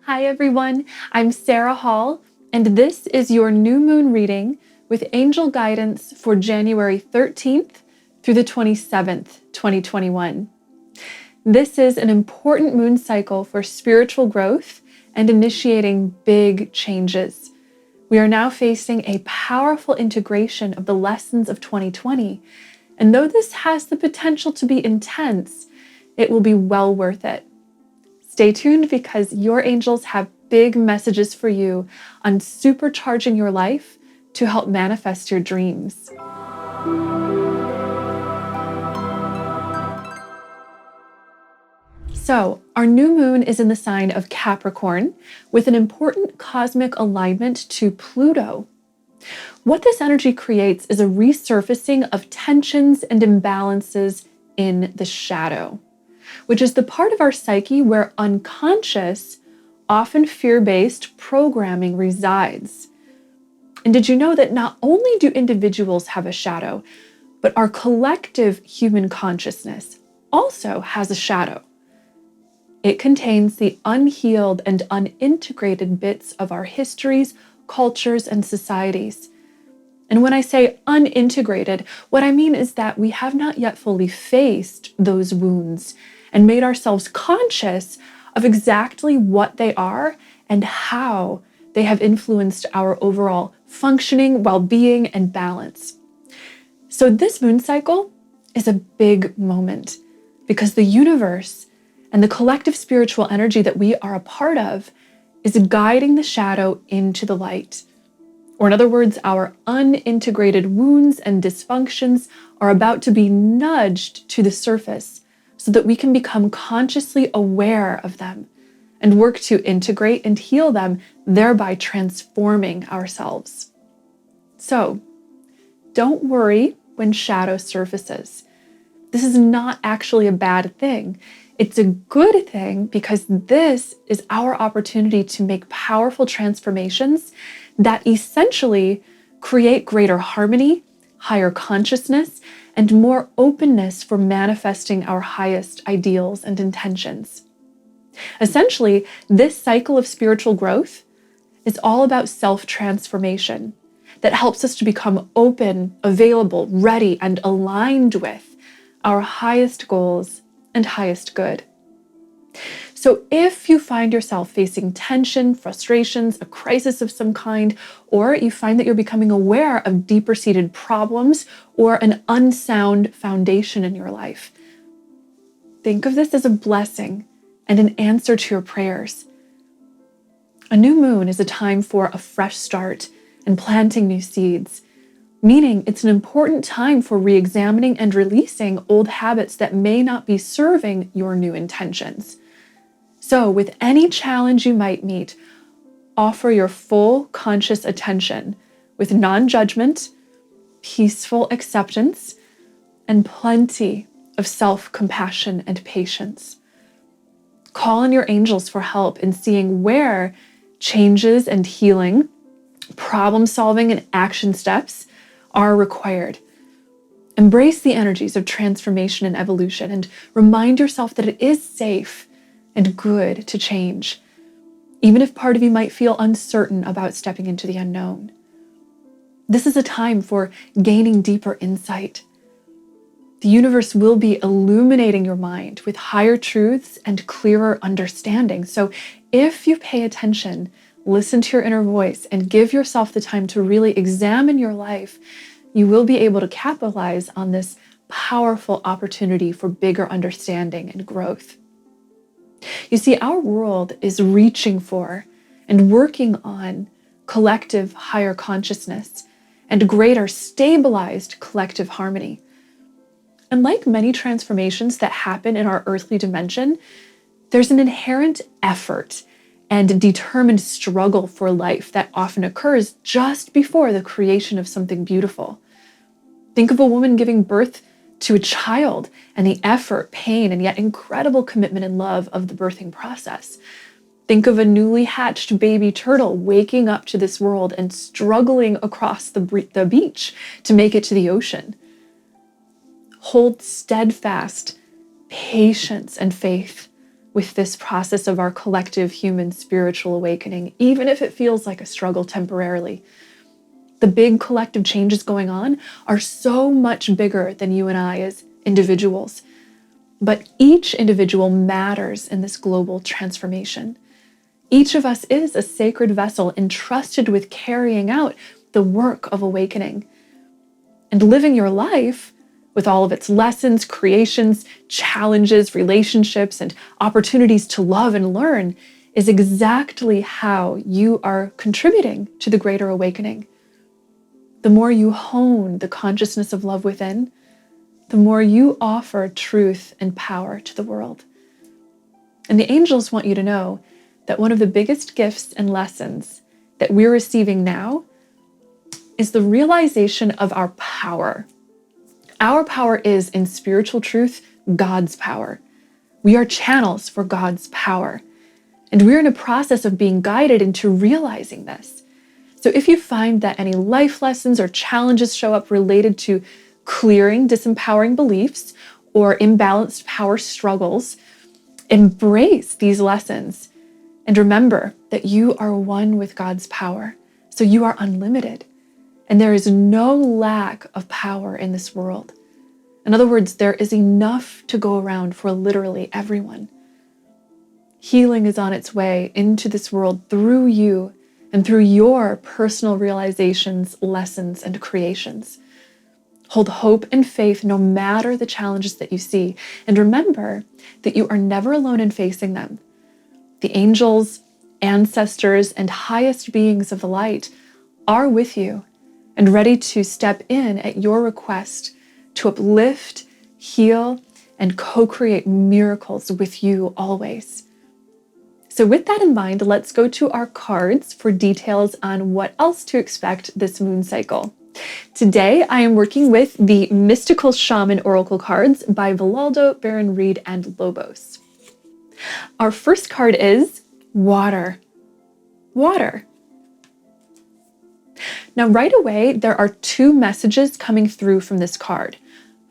Hi everyone, I'm Sarah Hall, and this is your new moon reading with angel guidance for January 13th through the 27th, 2021. This is an important moon cycle for spiritual growth and initiating big changes. We are now facing a powerful integration of the lessons of 2020, and though this has the potential to be intense, it will be well worth it. Stay tuned because your angels have big messages for you on supercharging your life to help manifest your dreams. So, our new moon is in the sign of Capricorn with an important cosmic alignment to Pluto. What this energy creates is a resurfacing of tensions and imbalances in the shadow, which is the part of our psyche where unconscious, often fear-based programming resides. And did you know that not only do individuals have a shadow, but our collective human consciousness also has a shadow? It contains the unhealed and unintegrated bits of our histories, cultures, and societies. And when I say unintegrated, what I mean is that we have not yet fully faced those wounds and made ourselves conscious of exactly what they are and how they have influenced our overall functioning, well-being, and balance. So this moon cycle is a big moment because the universe and the collective spiritual energy that we are a part of is guiding the shadow into the light. Or in other words, our unintegrated wounds and dysfunctions are about to be nudged to the surface so that we can become consciously aware of them and work to integrate and heal them, thereby transforming ourselves. So, don't worry when shadow surfaces. This is not actually a bad thing. It's a good thing because this is our opportunity to make powerful transformations that essentially create greater harmony, higher consciousness, and more openness for manifesting our highest ideals and intentions. Essentially, this cycle of spiritual growth is all about self-transformation that helps us to become open, available, ready, and aligned with our highest goals and highest good. So if you find yourself facing tension, frustrations, a crisis of some kind, or you find that you're becoming aware of deeper-seated problems or an unsound foundation in your life, think of this as a blessing and an answer to your prayers. A new moon is a time for a fresh start and planting new seeds, meaning it's an important time for re-examining and releasing old habits that may not be serving your new intentions. So with any challenge you might meet, offer your full conscious attention with non-judgment, peaceful acceptance, and plenty of self-compassion and patience. Call on your angels for help in seeing where changes and healing, problem-solving, and action steps are required. Embrace the energies of transformation and evolution and remind yourself that it is safe and good to change, even if part of you might feel uncertain about stepping into the unknown. This is a time for gaining deeper insight. The universe will be illuminating your mind with higher truths and clearer understanding. So if you pay attention, listen to your inner voice, and give yourself the time to really examine your life, you will be able to capitalize on this powerful opportunity for bigger understanding and growth. You see, our world is reaching for and working on collective higher consciousness and greater stabilized collective harmony. And like many transformations that happen in our earthly dimension, there's an inherent effort and determined struggle for life that often occurs just before the creation of something beautiful. Think of a woman giving birth to a child and the effort, pain, and yet incredible commitment and love of the birthing process. Think of a newly hatched baby turtle waking up to this world and struggling across the beach to make it to the ocean. Hold steadfast patience and faith with this process of our collective human spiritual awakening, even if it feels like a struggle temporarily. The big collective changes going on are so much bigger than you and I as individuals. But each individual matters in this global transformation. Each of us is a sacred vessel entrusted with carrying out the work of awakening. And living your life with all of its lessons, creations, challenges, relationships, and opportunities to love and learn is exactly how you are contributing to the greater awakening. The more you hone the consciousness of love within, the more you offer truth and power to the world. And the angels want you to know that one of the biggest gifts and lessons that we're receiving now is the realization of our power. Our power is, in spiritual truth, God's power. We are channels for God's power. And we're in a process of being guided into realizing this. So if you find that any life lessons or challenges show up related to clearing disempowering beliefs or imbalanced power struggles, embrace these lessons and remember that you are one with God's power. So you are unlimited. And there is no lack of power in this world. In other words, there is enough to go around for literally everyone. Healing is on its way into this world through you and through your personal realizations, lessons, and creations. Hold hope and faith no matter the challenges that you see. And remember that you are never alone in facing them. The angels, ancestors, and highest beings of the light are with you and ready to step in at your request to uplift, heal, and co-create miracles with you always. So with that in mind, let's go to our cards for details on what else to expect this moon cycle. Today, I am working with the Mystical Shaman Oracle cards by Vilaldo, Baron Reed, and Lobos. Our first card is Water. Water. Now, right away, there are two messages coming through from this card.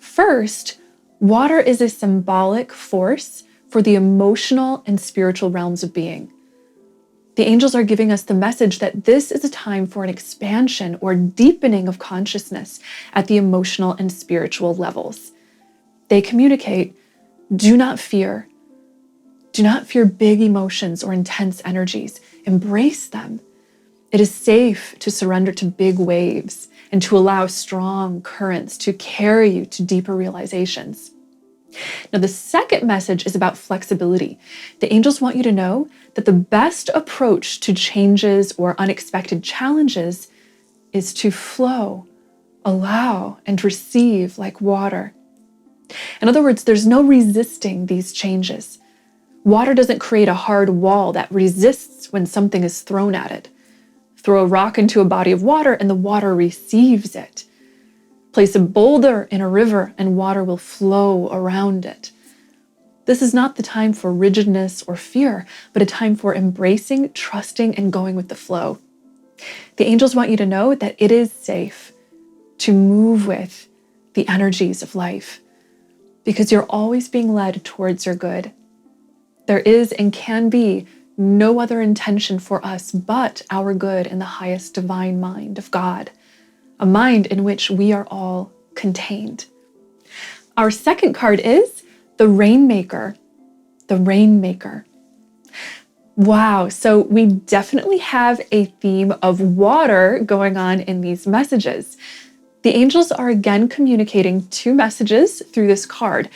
First, water is a symbolic force for the emotional and spiritual realms of being. The angels are giving us the message that this is a time for an expansion or deepening of consciousness at the emotional and spiritual levels. They communicate, do not fear. Do not fear big emotions or intense energies. Embrace them. It is safe to surrender to big waves and to allow strong currents to carry you to deeper realizations. Now, the second message is about flexibility. The angels want you to know that the best approach to changes or unexpected challenges is to flow, allow, and receive like water. In other words, there's no resisting these changes. Water doesn't create a hard wall that resists when something is thrown at it. Throw a rock into a body of water and the water receives it. Place a boulder in a river and water will flow around it. This is not the time for rigidness or fear, but a time for embracing, trusting, and going with the flow. The angels want you to know that it is safe to move with the energies of life because you're always being led towards your good. There is and can be no other intention for us but our good in the highest divine mind of God, a mind in which we are all contained. Our second card is the Rainmaker. The Rainmaker. Wow, so we definitely have a theme of water going on in these messages. The angels are again communicating two messages through this card.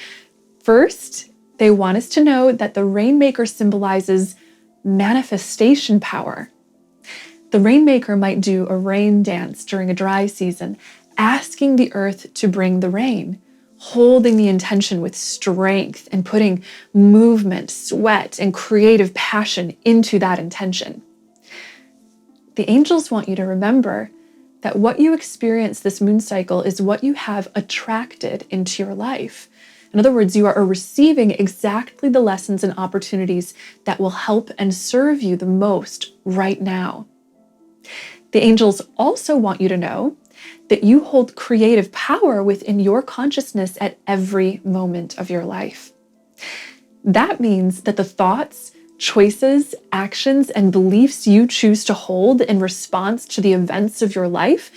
First, they want us to know that the Rainmaker symbolizes manifestation power. The Rainmaker might do a rain dance during a dry season, asking the earth to bring the rain, holding the intention with strength and putting movement, sweat, and creative passion into that intention. The angels want you to remember that what you experience this moon cycle is what you have attracted into your life. In other words, you are receiving exactly the lessons and opportunities that will help and serve you the most right now. The angels also want you to know that you hold creative power within your consciousness at every moment of your life. That means that the thoughts, choices, actions, and beliefs you choose to hold in response to the events of your life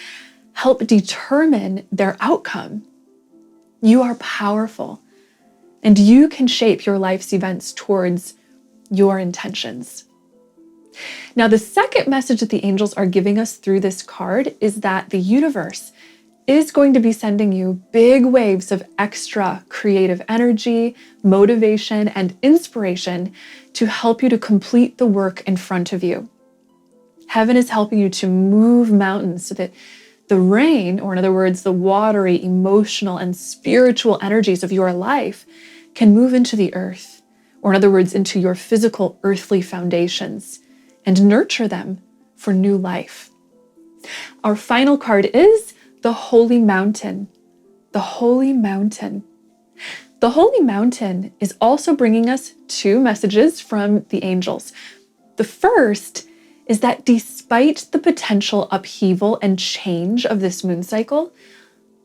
help determine their outcome. You are powerful, and you can shape your life's events towards your intentions. Now, the second message that the angels are giving us through this card is that the universe is going to be sending you big waves of extra creative energy, motivation, and inspiration to help you to complete the work in front of you. Heaven is helping you to move mountains so that the rain, or in other words, the watery, emotional, and spiritual energies of your life can move into the earth, or in other words, into your physical earthly foundations, and nurture them for new life. Our final card is the Holy Mountain. The Holy Mountain. The Holy Mountain is also bringing us two messages from the angels. The first is that despite the potential upheaval and change of this moon cycle,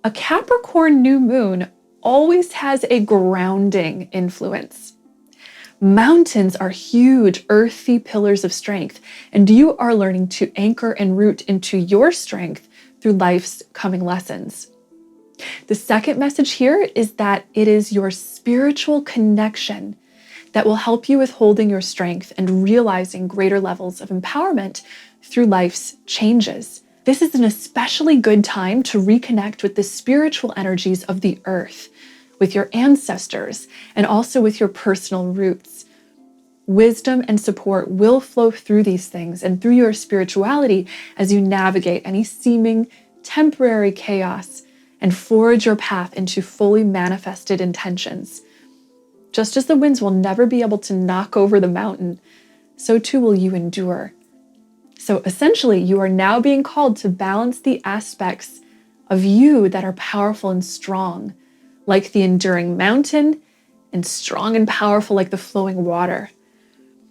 a Capricorn new moon always has a grounding influence. Mountains are huge, earthy pillars of strength, and you are learning to anchor and root into your strength through life's coming lessons. The second message here is that it is your spiritual connection that will help you with holding your strength and realizing greater levels of empowerment through life's changes. This is an especially good time to reconnect with the spiritual energies of the earth, with your ancestors, and also with your personal roots. Wisdom and support will flow through these things and through your spirituality as you navigate any seeming temporary chaos and forge your path into fully manifested intentions. Just as the winds will never be able to knock over the mountain, so too will you endure. So essentially, you are now being called to balance the aspects of you that are powerful and strong, like the enduring mountain, and strong and powerful like the flowing water.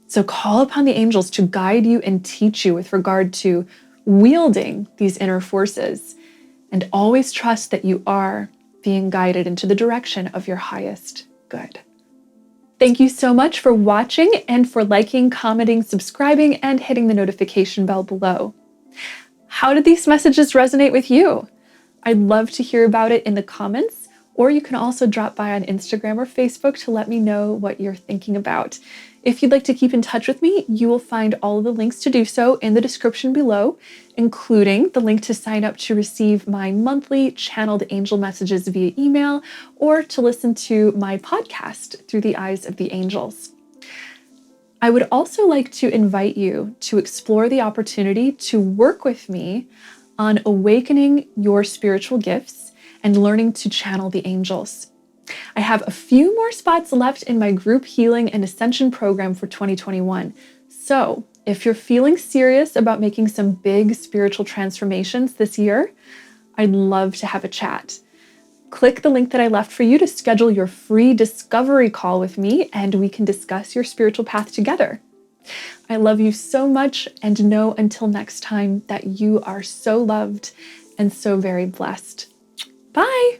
So call upon the angels to guide you and teach you with regard to wielding these inner forces, and always trust that you are being guided into the direction of your highest good. Thank you so much for watching and for liking, commenting, subscribing, and hitting the notification bell below. How did these messages resonate with you? I'd love to hear about it in the comments, or you can also drop by on Instagram or Facebook to let me know what you're thinking about. If you'd like to keep in touch with me, you will find all of the links to do so in the description below, including the link to sign up to receive my monthly channeled angel messages via email, or to listen to my podcast, Through the Eyes of the Angels. I would also like to invite you to explore the opportunity to work with me on awakening your spiritual gifts and learning to channel the angels. I have a few more spots left in my group healing and Ascension program for 2021. So if you're feeling serious about making some big spiritual transformations this year, I'd love to have a chat. Click the link that I left for you to schedule your free discovery call with me, and we can discuss your spiritual path together. I love you so much, and know until next time that you are so loved and so very blessed. Bye.